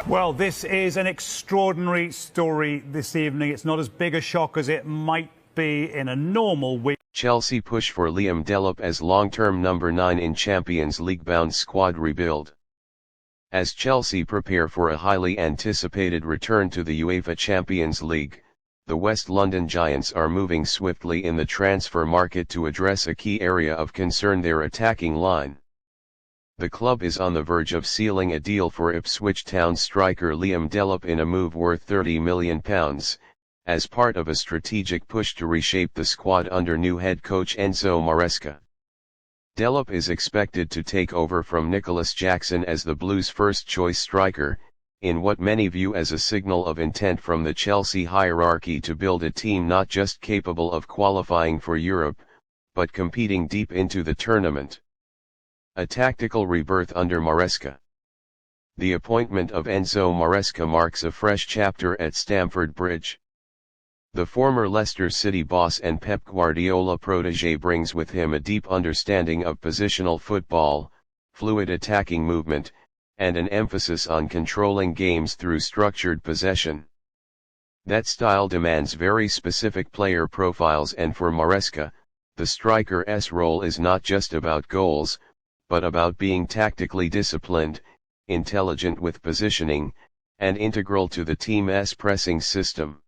Well, this is an extraordinary story this evening. It's not as big a shock as it might be in a normal week. Chelsea push for Liam Delap as long-term number 9 in Champions League-bound squad rebuild. As Chelsea prepare for a highly anticipated return to the UEFA Champions League, the West London Giants are moving swiftly in the transfer market to address a key area of concern: their attacking line. The club is on the verge of sealing a deal for Ipswich Town striker Liam Delap in a move worth £30 million, as part of a strategic push to reshape the squad under new head coach Enzo Maresca. Delap is expected to take over from Nicolas Jackson as the Blues' first-choice striker, in what many view as a signal of intent from the Chelsea hierarchy to build a team not just capable of qualifying for Europe, but competing deep into the tournament. A tactical rebirth under Maresca. The appointment of Enzo Maresca marks a fresh chapter at Stamford Bridge. The former Leicester City boss and Pep Guardiola protégé brings with him a deep understanding of positional football, fluid attacking movement, and an emphasis on controlling games through structured possession. That style demands very specific player profiles, and for Maresca, the striker's role is not just about goals, but about being tactically disciplined, intelligent with positioning, and integral to the team's pressing system.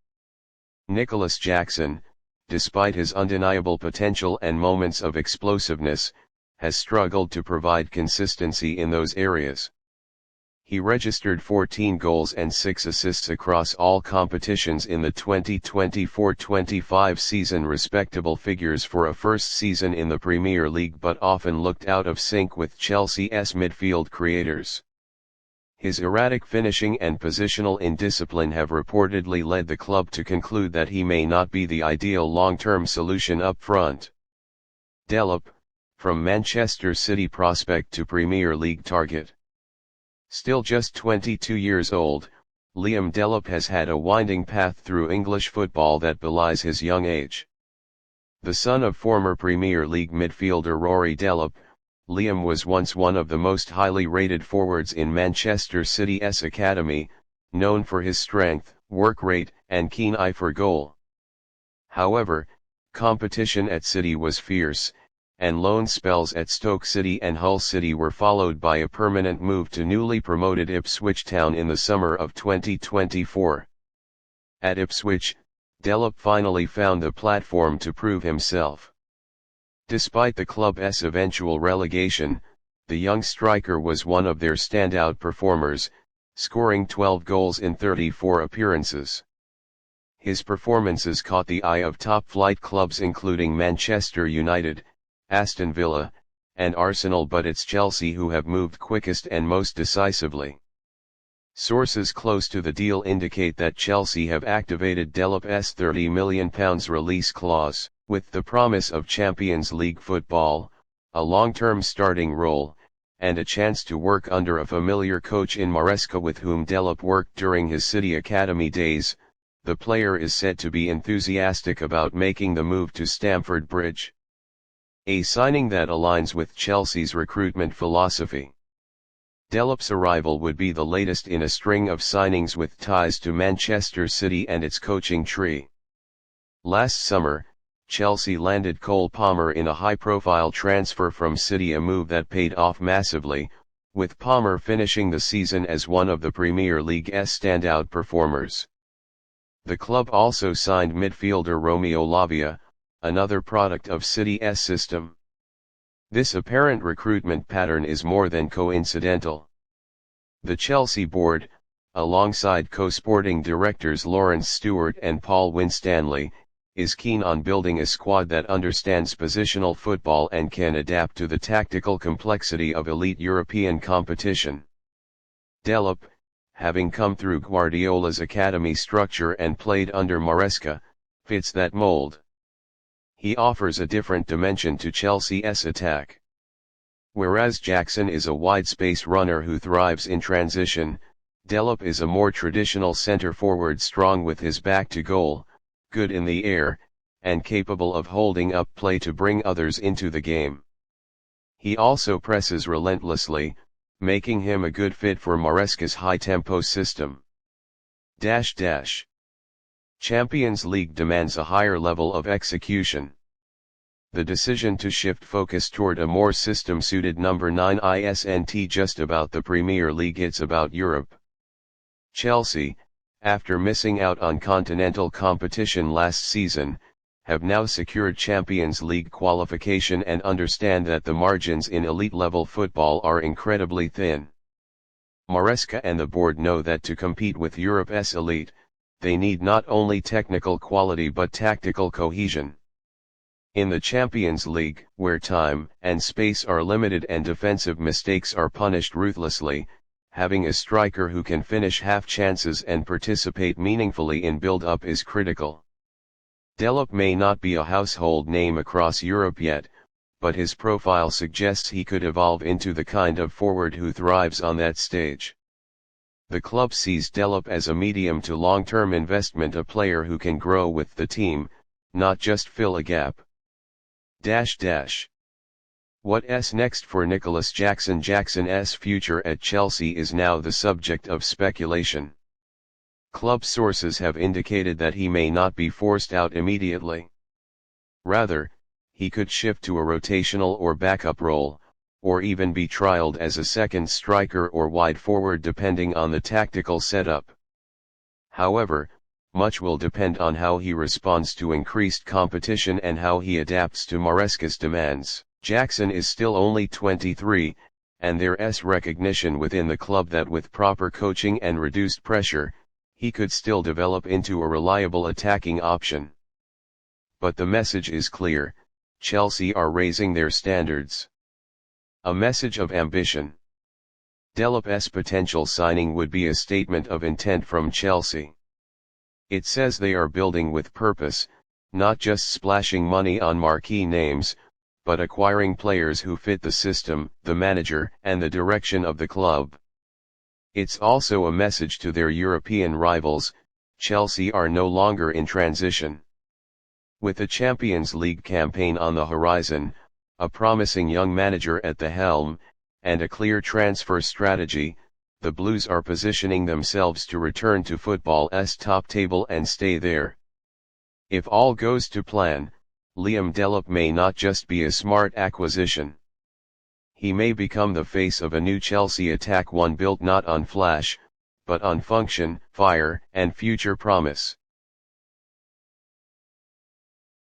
Nicolas Jackson, despite his undeniable potential and moments of explosiveness, has struggled to provide consistency in those areas. He registered 14 goals and 6 assists across all competitions in the 2024-25 season, respectable figures for a first season in the Premier League, but often looked out of sync with Chelsea's midfield creators. His erratic finishing and positional indiscipline have reportedly led the club to conclude that he may not be the ideal long-term solution up front. Delap, from Manchester City prospect to Premier League target. Still just 22 years old, Liam Delap has had a winding path through English football that belies his young age. The son of former Premier League midfielder Rory Delap, Liam was once one of the most highly rated forwards in Manchester City's academy, known for his strength, work rate, and keen eye for goal. However, competition at City was fierce, and loan spells at Stoke City and Hull City were followed by a permanent move to newly promoted Ipswich Town in the summer of 2024. At Ipswich, Delap finally found the platform to prove himself. Despite the club's eventual relegation, the young striker was one of their standout performers, scoring 12 goals in 34 appearances. His performances caught the eye of top-flight clubs including Manchester United, Aston Villa, and Arsenal, but it's Chelsea who have moved quickest and most decisively. Sources close to the deal indicate that Chelsea have activated Delap's £30 million release clause, with the promise of Champions League football, a long-term starting role, and a chance to work under a familiar coach in Maresca with whom Delap worked during his City Academy days. The player is said to be enthusiastic about making the move to Stamford Bridge. A signing that aligns with Chelsea's recruitment philosophy. Delap's arrival would be the latest in a string of signings with ties to Manchester City and its coaching tree. Last summer, Chelsea landed Cole Palmer in a high-profile transfer from City, a move that paid off massively, with Palmer finishing the season as one of the Premier League's standout performers. The club also signed midfielder Romeo Lavia, another product of City's system. This apparent recruitment pattern is more than coincidental. The Chelsea board, alongside co-sporting directors Lawrence Stewart and Paul Winstanley, is keen on building a squad that understands positional football and can adapt to the tactical complexity of elite European competition. Delap, having come through Guardiola's academy structure and played under Maresca, fits that mold. He offers a different dimension to Chelsea's attack. Whereas Jackson is a wide-space runner who thrives in transition, Delap is a more traditional centre-forward, strong with his back to goal, good in the air, and capable of holding up play to bring others into the game. He also presses relentlessly, making him a good fit for Maresca's high-tempo system. Champions League demands a higher level of execution. The decision to shift focus toward a more system-suited number 9 isn't just about the Premier League, it's about Europe. Chelsea, after missing out on continental competition last season, have now secured Champions League qualification and understand that the margins in elite-level football are incredibly thin. Maresca and the board know that to compete with Europe's elite, they need not only technical quality but tactical cohesion. In the Champions League, where time and space are limited and defensive mistakes are punished ruthlessly, having a striker who can finish half chances and participate meaningfully in build-up is critical. Delap may not be a household name across Europe yet, but his profile suggests he could evolve into the kind of forward who thrives on that stage. The club sees Delap as a medium to long-term investment, a player who can grow with the team, not just fill a gap. What's next for Nicolas Jackson? Jackson's future at Chelsea is now the subject of speculation. Club sources have indicated that he may not be forced out immediately. Rather, he could shift to a rotational or backup role, or even be trialed as a second striker or wide forward depending on the tactical setup. However, much will depend on how he responds to increased competition and how he adapts to Maresca's demands. Jackson is still only 23, and there's recognition within the club that with proper coaching and reduced pressure, he could still develop into a reliable attacking option. But the message is clear: Chelsea are raising their standards. A message of ambition. Delap's potential signing would be a statement of intent from Chelsea. It says they are building with purpose, not just splashing money on marquee names, but acquiring players who fit the system, the manager, and the direction of the club. It's also a message to their European rivals: Chelsea are no longer in transition. With the Champions League campaign on the horizon, a promising young manager at the helm, and a clear transfer strategy, the Blues are positioning themselves to return to football's top table and stay there. If all goes to plan, Liam Delap may not just be a smart acquisition. He may become the face of a new Chelsea attack, one built not on flash, but on function, fire, and future promise.